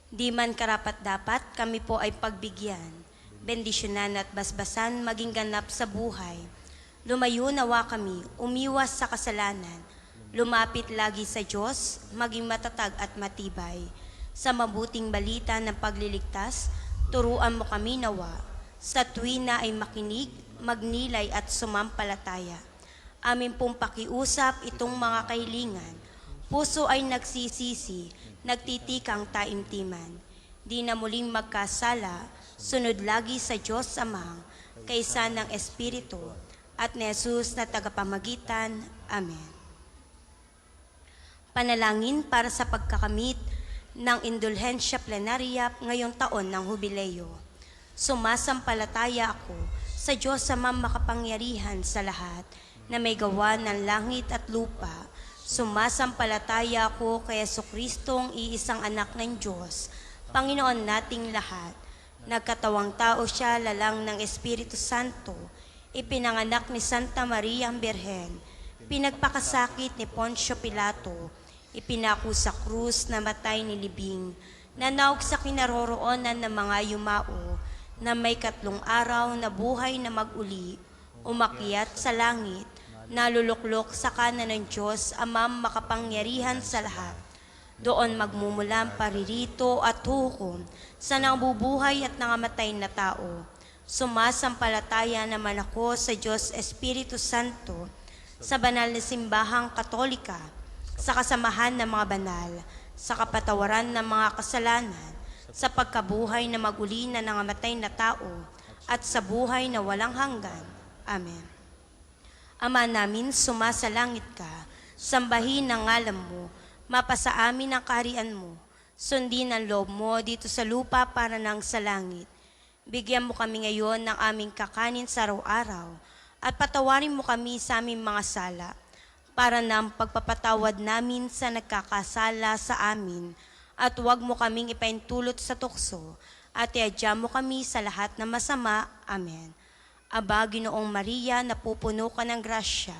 Di man karapat-dapat, kami po ay pagbigyan, bendisyonan at basbasan maging ganap sa buhay. Lumayo nawa kami, umiwas sa kasalanan, lumapit lagi sa Diyos, maging matatag at matibay. Sa mabuting balita ng pagliligtas, turuan mo kami nawa. Sa tuwina ay makinig, magnilay at sumampalataya. Amin pong pakiusap itong mga kahilingan. Puso ay nagsisisi, nagtitikang taimtiman. Di na muling magkasala, sunod lagi sa Diyos Amang, kaysa ng Espiritu, at ni Jesus na tagapamagitan. Amen. Panalangin para sa pagkakamit ng indulhensya plenarya ngayong taon ng Hubileo. Sumasampalataya ako sa Diyos Amang makapangyarihan sa lahat, na may gawa ng langit at lupa. Sumasampalataya ako kay Jesucristong iisang anak ng Diyos, Panginoon nating lahat. Nagkatawang tao siya lalang ng Espiritu Santo, ipinanganak ni Santa Maria ang Birhen, pinagpakasakit ni Poncio Pilato, ipinako sa krus na matay ni Libing, nanaog sa kinaroroonan ng mga yumao, na may 3 araw na buhay na mag-uli, umakyat sa langit, naluluklok sa kanan ng Diyos, Amang makapangyarihan sa lahat. Doon magmumulan paririto at hukom sa nabubuhay at nangamatay na tao. Sumasampalataya naman ako sa Diyos Espiritu Santo, sa banal na simbahang katolika, sa kasamahan ng mga banal, sa kapatawaran ng mga kasalanan, sa pagkabuhay na mag-uli na nangamatay na tao, at sa buhay na walang hanggan. Amen. Ama namin, sumasalangit ka, sambahin ang ngalan mo, mapasa amin ang kaharian mo, sundin ang loob mo dito sa lupa para nang sa langit. Bigyan mo kami ngayon ng aming kakanin sa araw-araw, at patawarin mo kami sa aming mga sala, para nang pagpapatawad namin sa nagkakasala sa amin, at huwag mo kaming ipaintulot sa tukso, at iadya mo kami sa lahat na masama. Amen. Aba, Ginoong Maria, napupuno ka ng grasya,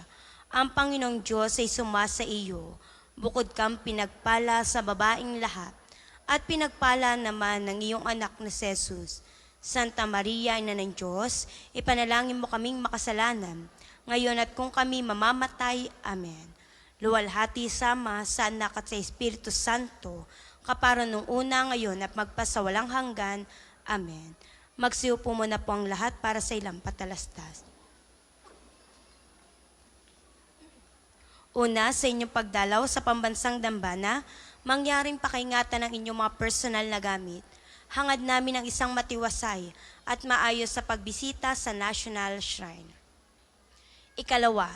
ang Panginoong Diyos ay sumasa iyo. Bukod kang pinagpala sa babaeng lahat, at pinagpala naman ng iyong anak na si Jesus. Santa Maria, Ina ng Diyos, ipanalangin mo kaming makasalanan, ngayon at kung kami mamamatay. Amen. Luwalhati sama sa anak at sa Espiritu Santo, kapara nung una, ngayon at magpasawalang hanggan. Amen. Magsiupo muna po ang lahat para sa ilang patalastas. Una, sa inyong pagdalaw sa pambansang dambana, mangyaring pakaingatan ng inyong mga personal na gamit. Hangad namin ang isang matiwasay at maayos sa pagbisita sa National Shrine. Ikalawa,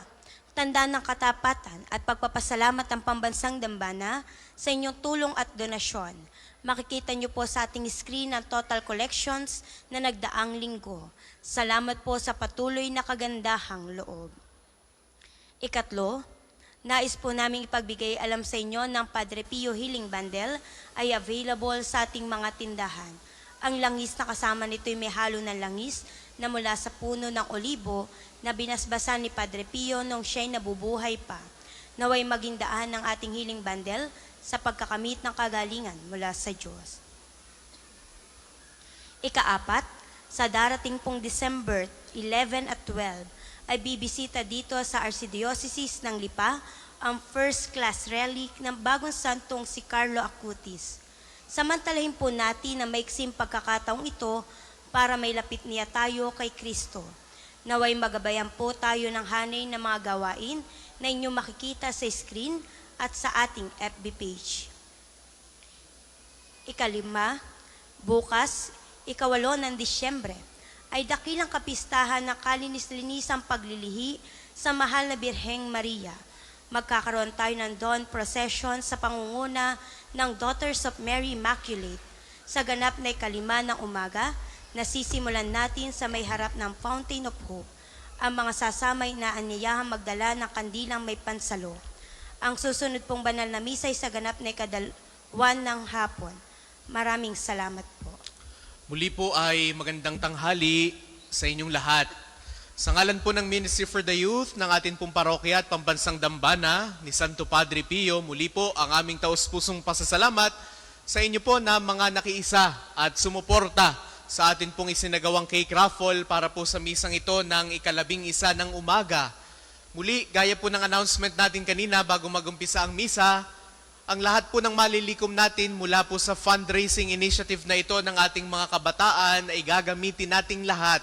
tanda ng katapatan at pagpapasalamat ang pambansang dambana sa inyong tulong at donasyon. Makikita niyo po sa ating screen ang total collections na nagdaang linggo. Salamat po sa patuloy na kagandahang loob. Ikatlo, nais po namin ipagbigay alam sa inyo ng Padre Pio Healing Bundle ay available sa ating mga tindahan. Ang langis na kasama nito ay may halo ng langis na mula sa puno ng olibo na binasbasan ni Padre Pio nung siya'y nabubuhay pa. Naway maging daan ng ating Healing Bundle sa pagkakamit ng kagalingan mula sa Diyos. Ikaapat, sa darating pong December 11 at 12, ay bibisita dito sa Archdiocese ng Lipa ang first class relic ng bagong santong si Carlo Acutis. Samantalahin po natin na maiksing pagkakataong ito para may lapit niya tayo kay Kristo. Naway magabayan po tayo ng hanay ng mga gawain na inyong makikita sa screen at sa ating FB page. Ikalima, bukas, 8 ng Disyembre, ay dakilang kapistahan ng kalinis-linisang paglilihi sa mahal na Birheng Maria. Magkakaroon tayo ng dawn procession sa pangunguna ng Daughters of Mary Immaculate. Sa ganap na 5 ng umaga, nasisimulan natin sa may harap ng Fountain of Hope. Ang mga sasamay na anyayahang magdala ng kandilang may pansalo. Ang susunod pong banal na misa ay sa ganap na 1 ng hapon. Maraming salamat po. Muli po ay magandang tanghali sa inyong lahat. Sa ngalan po ng Ministry for the Youth ng atin pong parokya at pambansang dambana ni Santo Padre Pio, muli po ang aming taus-pusong pasasalamat sa inyo po na mga nakiisa at sumuporta sa atin pong isinagawang cake raffle para po sa misang ito ng 11 ng umaga. Muli, gaya po ng announcement natin kanina bago magumpisa ang misa, ang lahat po ng malilikom natin mula po sa fundraising initiative na ito ng ating mga kabataan ay gagamitin nating lahat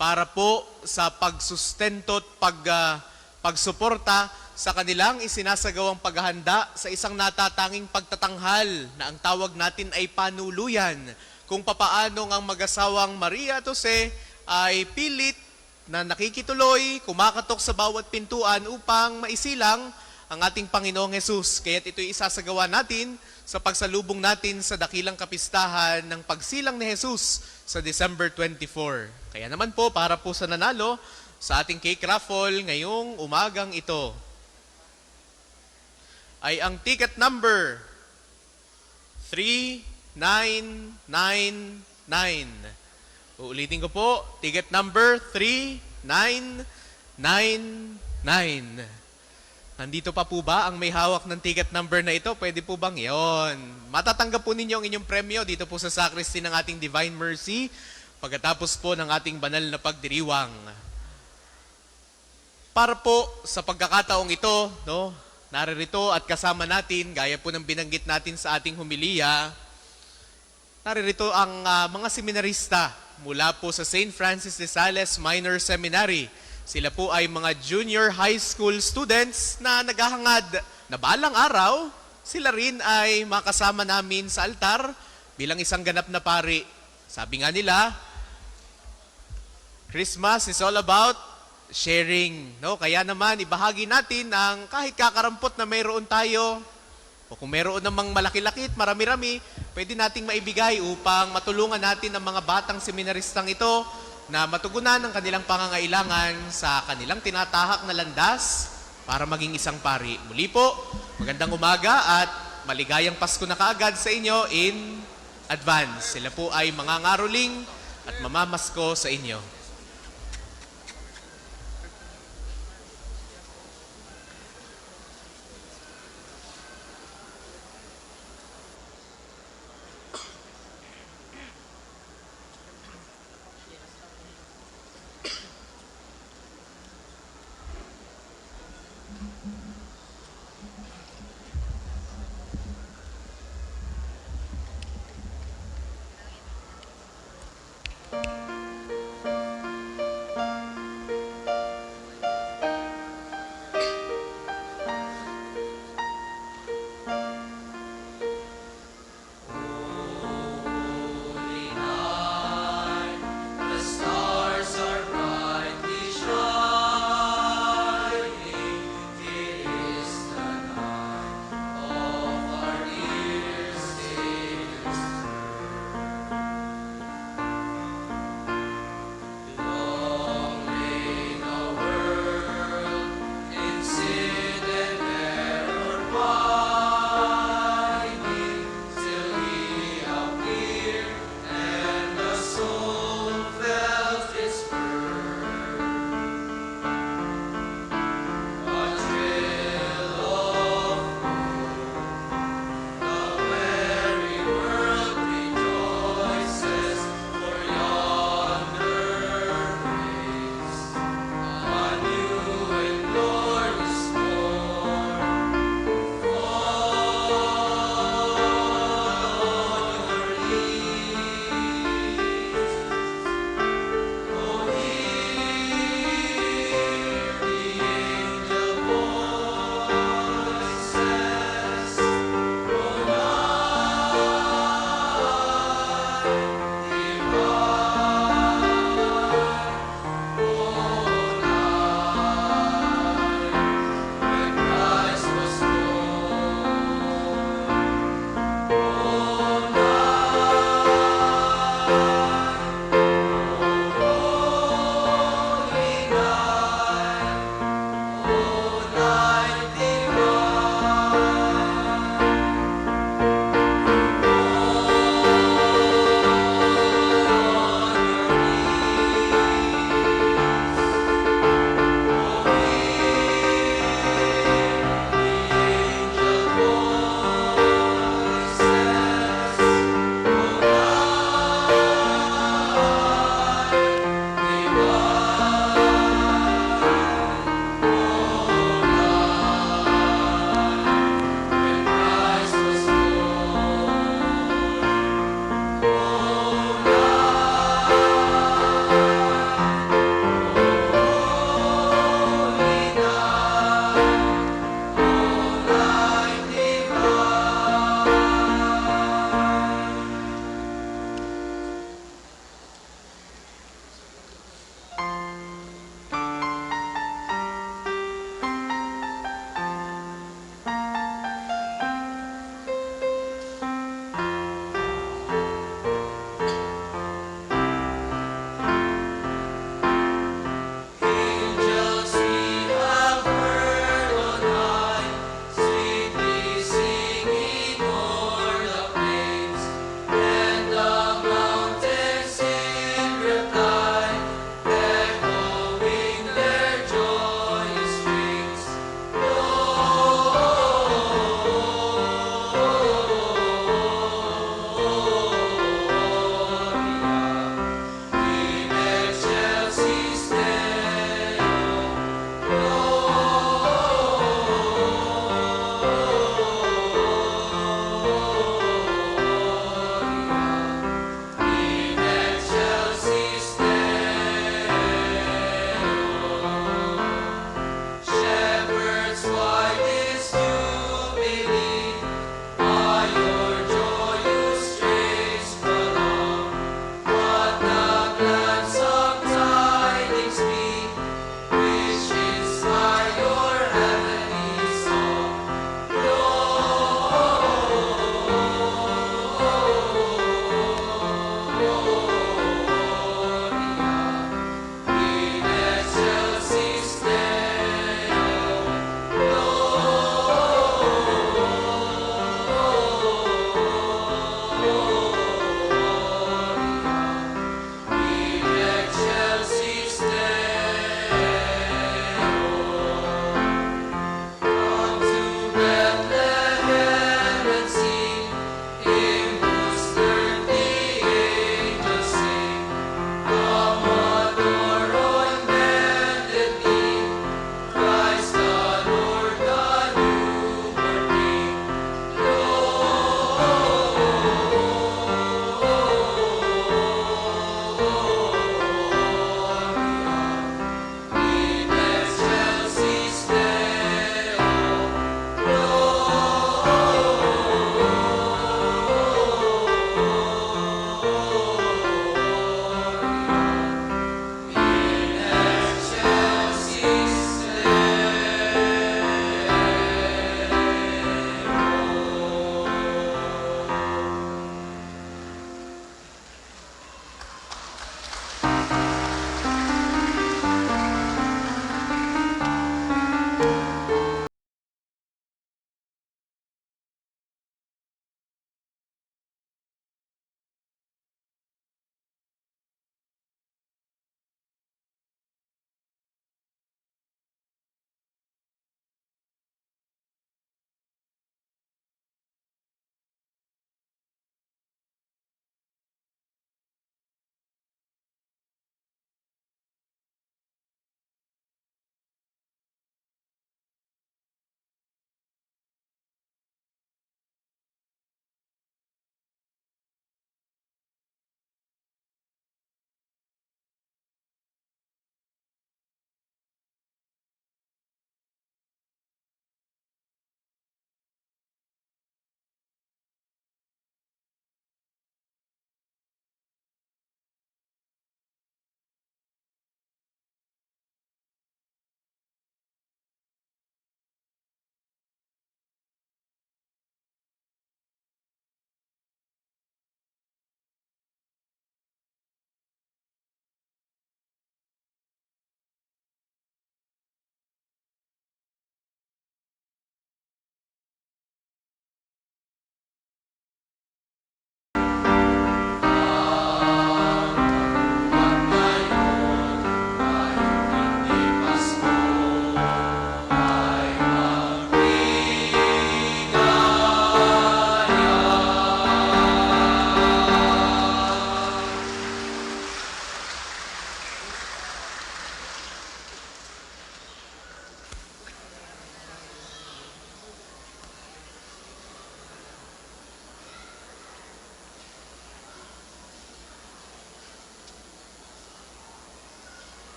para po sa pagsustento at pagsuporta sa kanilang isinasagawang paghahanda sa isang natatanging pagtatanghal na ang tawag natin ay panuluyan, kung papaano ang mag-asawang Maria at Jose ay pilit na nakikituloy, kumakatok sa bawat pintuan upang maisilang ang ating Panginoong Hesus. Kaya't ito'y isasagawa natin sa pagsalubong natin sa dakilang kapistahan ng pagsilang ni Hesus sa December 24. Kaya naman po, para po sa nanalo sa ating cake raffle ngayong umagang ito, ay ang ticket number 3999. Uulitin ko po, ticket number 3999. Nandito pa po ba ang may hawak ng ticket number na ito? Pwede po bang yon? Matatanggap po ninyo ang inyong premyo dito po sa sacristy ng ating Divine Mercy pagkatapos po ng ating banal na pagdiriwang. Para po sa pagkakataong ito, no, naririto at kasama natin, gaya po ng binanggit natin sa ating humiliya, naririto ang mga seminarista mula po sa St. Francis de Sales Minor Seminary. Sila po ay mga junior high school students na naghahangad na balang araw, sila rin ay makasama namin sa altar bilang isang ganap na pari. Sabi nga nila, Christmas is all about sharing. No? Kaya naman, ibahagi natin ang kahit kakarampot na mayroon tayo, o kung mayroon namang malaki-laki at marami-rami, pwede nating maibigay upang matulungan natin ang mga batang seminaristang ito na matugunan ang kanilang pangangailangan sa kanilang tinatahak na landas para maging isang pari. Muli po, magandang umaga at maligayang Pasko na kaagad sa inyo in advance. Sila po ay mga ngaruling at mamamasko sa inyo.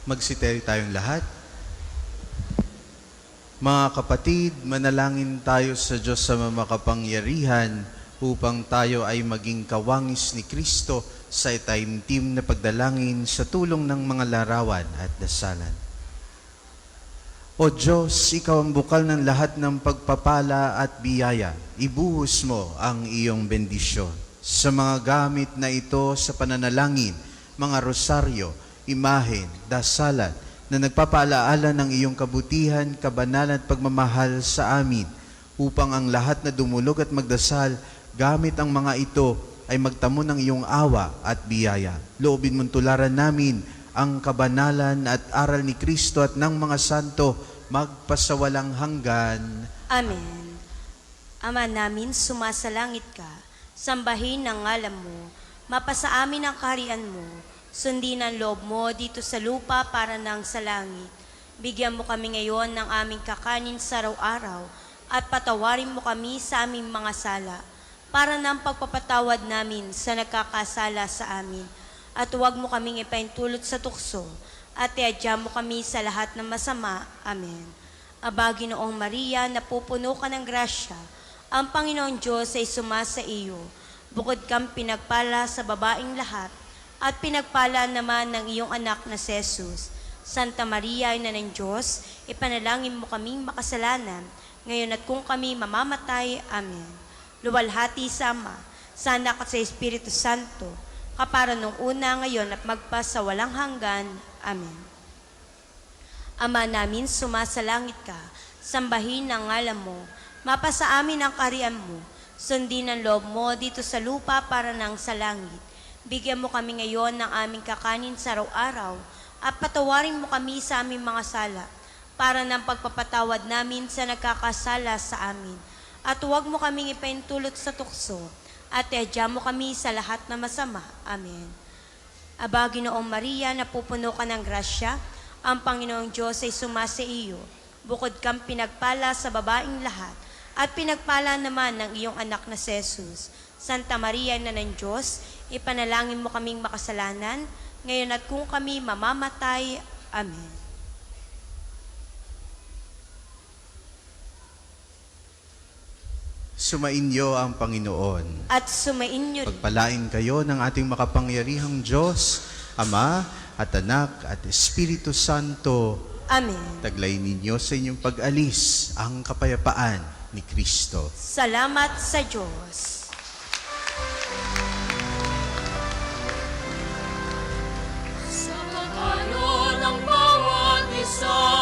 Magsiteri tayong lahat. Mga kapatid, manalangin tayo sa Diyos sa makapangyarihan upang tayo ay maging kawangis ni Kristo sa itaimtim na pagdalangin sa tulong ng mga larawan at dasalan. O Diyos, Ikaw ang bukal ng lahat ng pagpapala at biyaya. Ibuhos mo ang iyong bendisyon sa mga gamit na ito sa pananalangin, mga rosaryo, imahen, dasalan, na nagpapaalaala ng iyong kabutihan, kabanalan at pagmamahal sa amin, upang ang lahat na dumulog at magdasal, gamit ang mga ito, ay magtamo ng iyong awa at biyaya. Loobin mong tularan namin ang kabanalan at aral ni Kristo at ng mga santo, magpasawalang hanggan. Amen. Ama namin, sumasalangit ka, sambahin ang ngalan mo, mapasa amin ang kaharian mo, sundin ang loob mo dito sa lupa para nang sa langit. Bigyan mo kami ngayon ng aming kakanin sa araw-araw at patawarin mo kami sa aming mga sala para ng pagpapatawad namin sa nagkakasala sa amin. At huwag mo kaming ipaintulot sa tukso at iadya mo kami sa lahat ng masama. Amen. Aba, Ginoong Maria, napupuno ka ng grasya, ang Panginoong Diyos ay sumasa iyo. Bukod kang pinagpala sa babaeng lahat, at pinagpala naman ng iyong anak na si Jesus. Santa Maria, Ina ng Diyos, ipanalangin mo kaming makasalanan, ngayon at kung kami mamamatay. Amen. Luwalhati sa Ama, sa Anak at sa Espiritu Santo, kapara nung una, ngayon at magpasawalang hanggan. Amen. Ama namin, sumasalangit ka, sambahin ang ngalan mo, mapasa amin ang kaharian mo, sundin ang loob mo dito sa lupa para nang sa langit. Bigyan mo kami ngayon ng aming kakanin sa araw-araw at patawarin mo kami sa aming mga sala para ng pagpapatawad namin sa nagkakasala sa amin. At huwag mo kaming ipaintulot sa tukso at iadya mo kami sa lahat na masama. Amen. Aba, Ginoong Maria, napupuno ka ng grasya, ang Panginoong Diyos ay sumasa iyo. Bukod kang pinagpala sa babaeng lahat at pinagpala naman ng iyong anak na si Jesus. Santa Maria, Ina ng Diyos, ipanalangin mo kaming makasalanan, ngayon at kung kami mamamatay. Amen. Sumainyo ang Panginoon. At sumainyo rin. Pagpalain kayo ng ating makapangyarihang Diyos, Ama at Anak at Espiritu Santo. Amen. Taglay ninyo sa inyong pag-alis ang kapayapaan ni Kristo. Salamat sa Diyos. Sa pagkayo ng bawat isa